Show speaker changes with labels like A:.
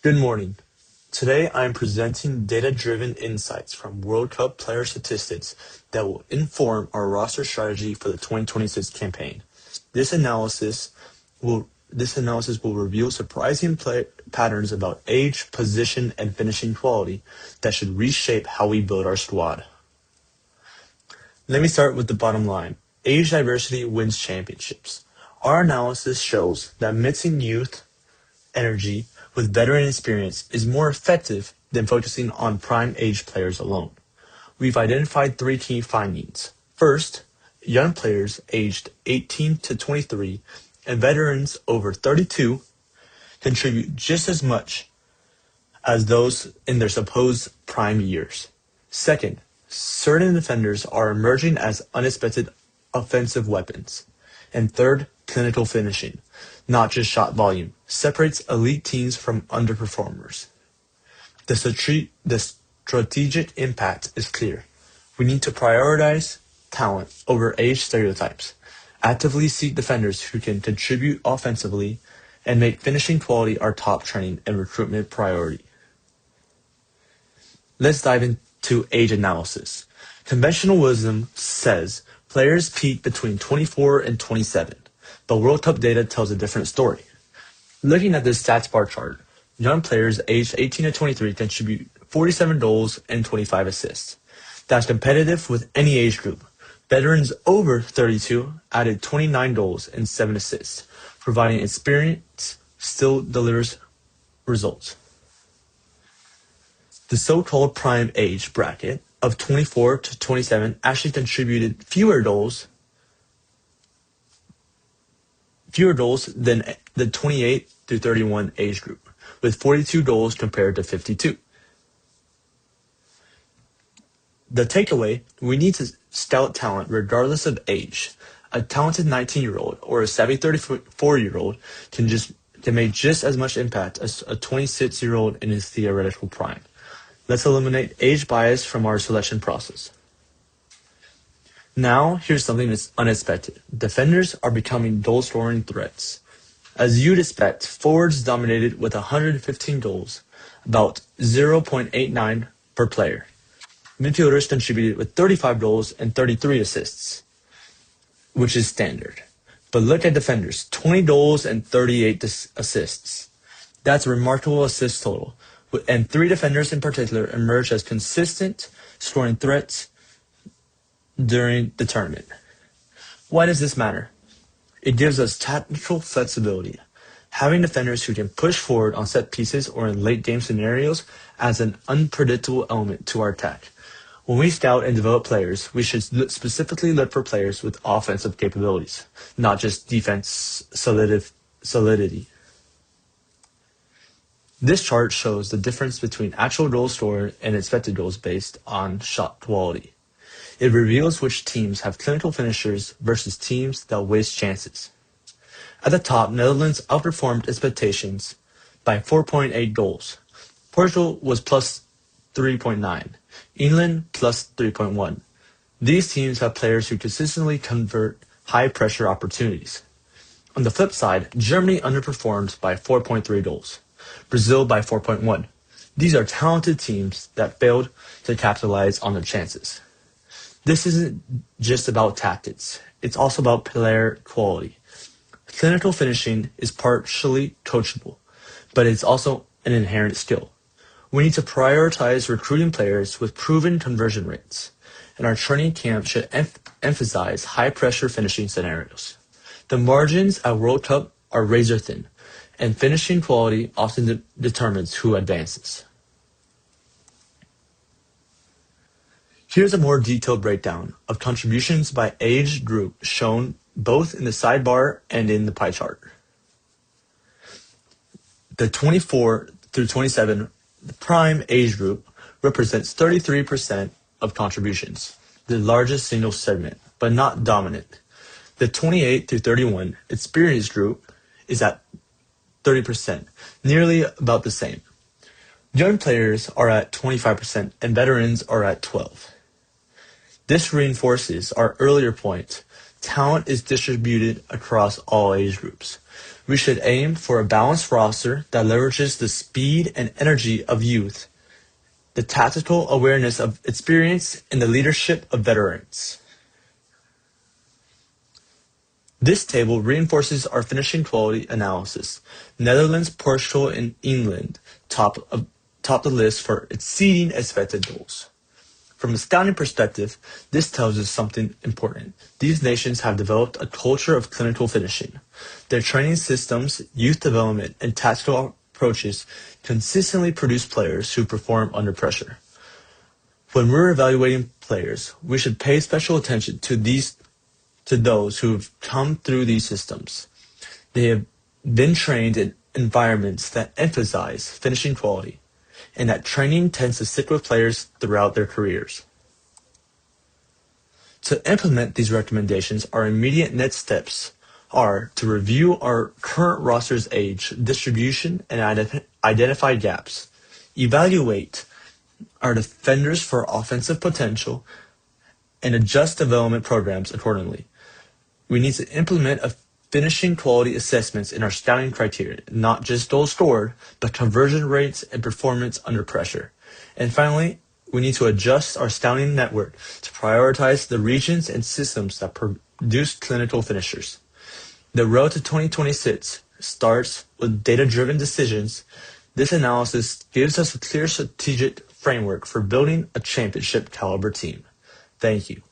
A: Good morning. Today I am presenting data-driven insights from World Cup player statistics that will inform our roster strategy for the 2026 campaign. This analysis will reveal surprising play patterns about age, position, and finishing quality that should reshape how we build our squad. Let me start with the bottom line. Age diversity wins championships. Our analysis shows that mixing youth energy with veteran experience is more effective than focusing on prime age players alone. We've identified three key findings. First, young players aged 18 to 23 and veterans over 32 contribute just as much as those in their supposed prime years. Second, certain defenders are emerging as unexpected offensive weapons. And third, clinical finishing, not just shot volume, separates elite teams from underperformers. The strategic impact is clear. We need to prioritize talent over age stereotypes, actively seek defenders who can contribute offensively, and make finishing quality our top training and recruitment priority. Let's dive into age analysis. Conventional wisdom says players peak between 24 and 27, but World Cup data tells a different story. Looking at this stats bar chart, young players aged 18 to 23 contribute 47 goals and 25 assists. That's competitive with any age group. Veterans over 32 added 29 goals and 7 assists, providing experience still delivers results. The so-called prime age bracket of 24 to 27 actually contributed fewer goals than the 28 to 31 age group, with 42 goals compared to 52. The takeaway, we need to scout talent regardless of age. A talented 19-year-old or a savvy 34-year-old can make just as much impact as a 26-year-old in his theoretical prime. Let's eliminate age bias from our selection process. Now, here's something that's unexpected. Defenders are becoming goal-scoring threats. As you'd expect, forwards dominated with 115 goals, about 0.89 per player. Midfielders contributed with 35 goals and 33 assists, which is standard. But look at defenders, 20 goals and 38 assists. That's a remarkable assist total. And three defenders in particular emerged as consistent scoring threats during the tournament. Why does this matter? It gives us tactical flexibility. Having defenders who can push forward on set pieces or in late game scenarios adds an unpredictable element to our attack. When we scout and develop players, we should specifically look for players with offensive capabilities, not just defense solidity. This chart shows the difference between actual goals scored and expected goals based on shot quality. It reveals which teams have clinical finishers versus teams that waste chances. At the top, Netherlands outperformed expectations by 4.8 goals. Portugal was plus 3.9. England plus 3.1. These teams have players who consistently convert high-pressure opportunities. On the flip side, Germany underperformed by 4.3 goals. Brazil by 4.1. These are talented teams that failed to capitalize on their chances. This isn't just about tactics. It's also about player quality. Clinical finishing is partially coachable, but it's also an inherent skill. We need to prioritize recruiting players with proven conversion rates, and our training camp should emphasize high-pressure finishing scenarios. The margins at World Cup are razor thin, and finishing quality often determines who advances. Here's a more detailed breakdown of contributions by age group shown both in the sidebar and in the pie chart. The 24 through 27 prime age group represents 33% of contributions, the largest single segment, but not dominant. The 28 through 31 experienced group is at 30%, nearly about the same. Young players are at 25% and veterans are at 12%. This reinforces our earlier point. Talent is distributed across all age groups. We should aim for a balanced roster that leverages the speed and energy of youth, the tactical awareness of experience, and the leadership of veterans. This table reinforces our finishing quality analysis. Netherlands, Portugal, and England top the list for exceeding expected goals. From a scouting perspective, this tells us something important. These nations have developed a culture of clinical finishing. Their training systems, youth development, and tactical approaches consistently produce players who perform under pressure. When we're evaluating players, we should pay special attention to those who have come through these systems. They have been trained in environments that emphasize finishing quality, and that training tends to stick with players throughout their careers. To implement these recommendations, our immediate next steps are to review our current roster's age distribution and identify gaps, evaluate our defenders for offensive potential, and adjust development programs accordingly. We need to implement a finishing quality assessments in our scouting criteria, not just goals scored, but conversion rates and performance under pressure. And finally, we need to adjust our scouting network to prioritize the regions and systems that produce clinical finishers. The road to 2026 starts with data-driven decisions. This analysis gives us a clear strategic framework for building a championship caliber team. Thank you.